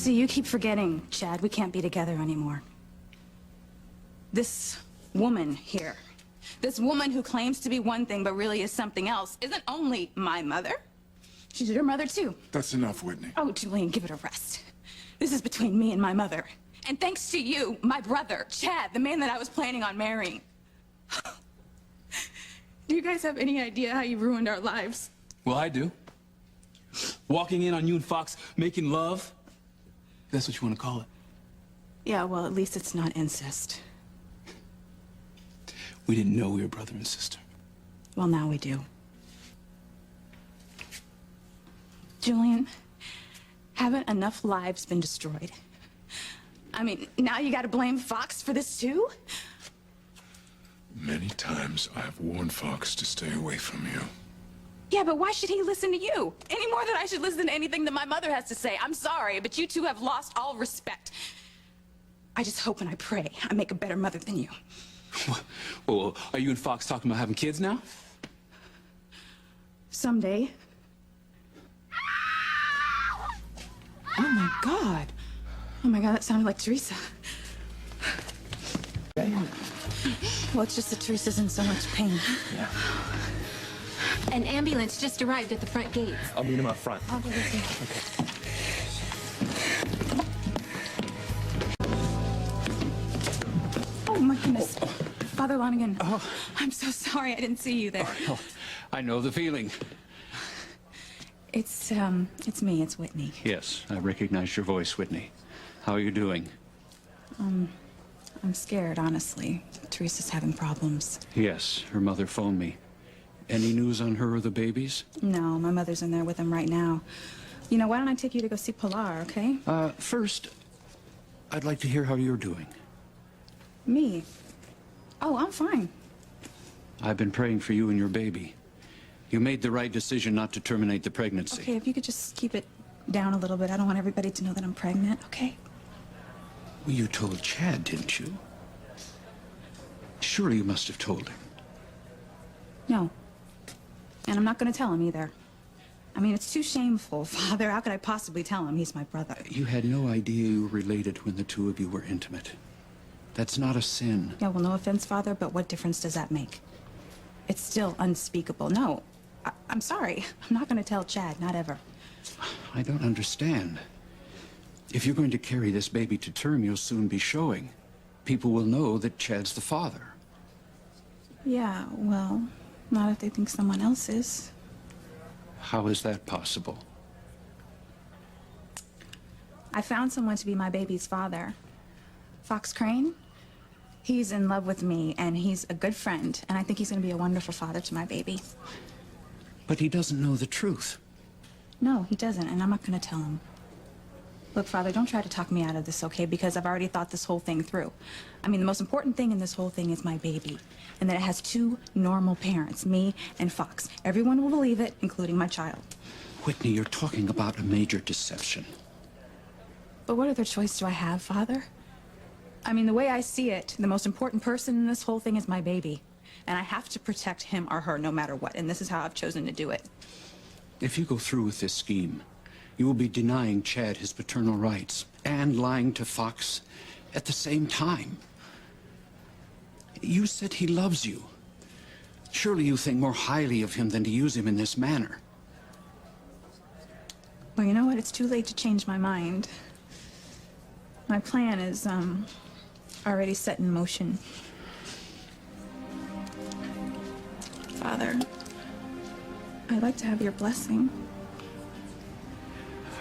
See, you keep forgetting, Chad, we can't be together anymore. This woman here, this woman who claims to be one thing but really is something else, isn't only my mother. She's your mother, too. That's enough, Whitney. Oh, Julian, give it a rest. This is between me and my mother. And thanks to you, my brother, Chad, the man that I was planning on marrying. Do you guys have any idea how you ruined our lives? Well, I do. Walking in on you and Fox making love. That's what you want to call it. Yeah, well, at least it's not incest. We didn't know we were brother and sister. Well, now we do. Julian, haven't enough lives been destroyed? I mean, now you gotta blame Fox for this too? Many times I have warned Fox to stay away from you. Yeah, but why should he listen to you? Any more than I should listen to anything that my mother has to say. I'm sorry, but you two have lost all respect. I just hope and I pray I make a better mother than you. Well, are you and Fox talking about having kids now? Someday. Oh my God. Oh my God, that sounded like Teresa. Well, it's just that Teresa's in so much pain. Yeah. An ambulance just arrived at the front gates. I'll meet him up front. I'll get with you. Okay. Oh my goodness. Father Lonigan. Oh. I'm so sorry I didn't see you there. Oh, I know the feeling. It's me, it's Whitney. Yes, I recognize your voice, Whitney. How are you doing? I'm scared, honestly. Teresa's having problems. Yes, her mother phoned me. Any news on her or the babies? No, my mother's in there with him right now. You know, why don't I take you to go see Pilar, okay? First, I'd like to hear how you're doing. Me? Oh, I'm fine. I've been praying for you and your baby. You made the right decision not to terminate the pregnancy. Okay, if you could just keep it down a little bit. I don't want everybody to know that I'm pregnant, okay? Well, you told Chad, didn't you? Surely you must have told him. No. And I'm not going to tell him either. I mean, it's too shameful, Father. How could I possibly tell him? He's my brother. You had no idea you were related when the two of you were intimate. That's not a sin. Yeah, well, no offense, Father, but what difference does that make? It's still unspeakable. No, I'm sorry. I'm not going to tell Chad, not ever. I don't understand. If you're going to carry this baby to term, you'll soon be showing. People will know that Chad's the father. Yeah, well, not if they think someone else is. How is that possible? I found someone to be my baby's father. Fox Crane. He's in love with me, and he's a good friend, and I think he's going to be a wonderful father to my baby. But he doesn't know the truth. No, he doesn't, and I'm not going to tell him. Look, Father, don't try to talk me out of this, okay? Because I've already thought this whole thing through. I mean, the most important thing in this whole thing is my baby, and that it has two normal parents, me and Fox. Everyone will believe it, including my child. Whitney, you're talking about a major deception. But what other choice do I have, Father? I mean, the way I see it, the most important person in this whole thing is my baby. And I have to protect him or her no matter what, and this is how I've chosen to do it. If you go through with this scheme, you will be denying Chad his paternal rights and lying to Fox at the same time. You said he loves you. Surely you think more highly of him than to use him in this manner. Well, you know what? It's too late to change my mind. My plan is, already set in motion. Father, I'd like to have your blessing.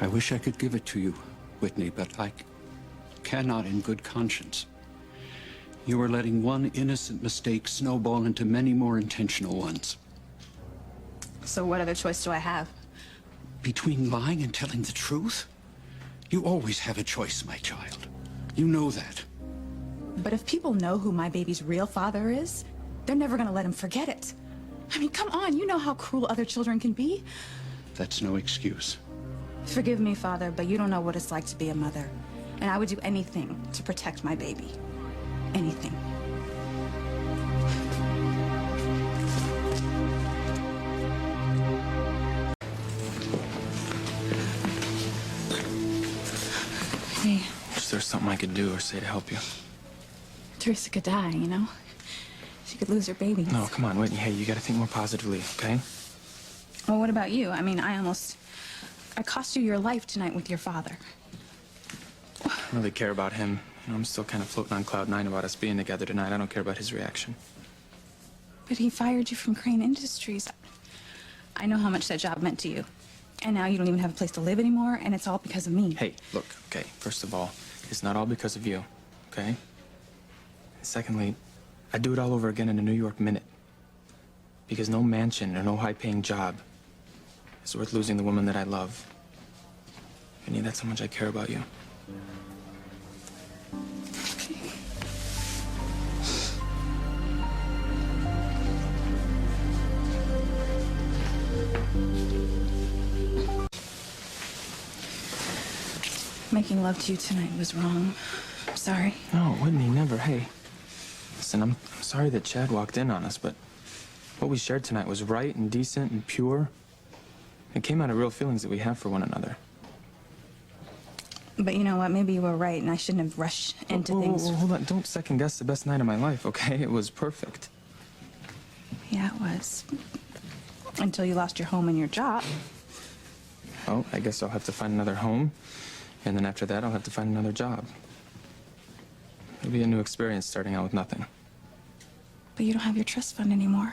I wish I could give it to you, Whitney, but I cannot in good conscience. You are letting one innocent mistake snowball into many more intentional ones. So what other choice do I have? Between lying and telling the truth? You always have a choice, my child. You know that. But if people know who my baby's real father is, they're never gonna let him forget it. I mean, come on, you know how cruel other children can be. That's no excuse. Forgive me, Father, but you don't know what it's like to be a mother. And I would do anything to protect my baby. Anything. Hey, Is there something I could do or say to help you? Teresa could die, you know? She could lose her babies. No, come on, Whitney. Hey, you gotta think more positively, okay? Well, what about you? I mean, I cost you your life tonight with your father. I don't really care about him. You know, I'm still kind of floating on cloud nine about us being together tonight. I don't care about his reaction. But he fired you from Crane Industries. I know how much that job meant to you. And now you don't even have a place to live anymore, and it's all because of me. Hey, look, okay, first of all, it's not all because of you, okay? And secondly, I'd do it all over again in a New York minute. Because no mansion or no high-paying job is worth losing the woman that I love. Vinny, that's how much I care about you. Making love to you tonight was wrong. I'm sorry. No, Whitney, never. Hey, listen, I'm sorry that Chad walked in on us, but what we shared tonight was right and decent and pure. It came out of real feelings that we have for one another. But you know what? Maybe you were right, and I shouldn't have rushed into things. Whoa, hold on. Don't second guess the best night of my life, okay? It was perfect. Yeah, it was. Until you lost your home and your job. Oh, I guess I'll have to find another home. And then after that, I'll have to find another job. It'll be a new experience starting out with nothing. But you don't have your trust fund anymore.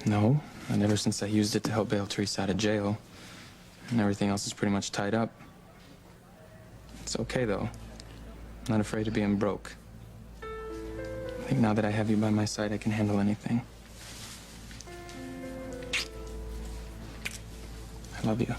No, and ever since I used it to help bail Teresa out of jail, and everything else is pretty much tied up. It's okay, though. I'm not afraid of being broke. I think now that I have you by my side, I can handle anything. I love you.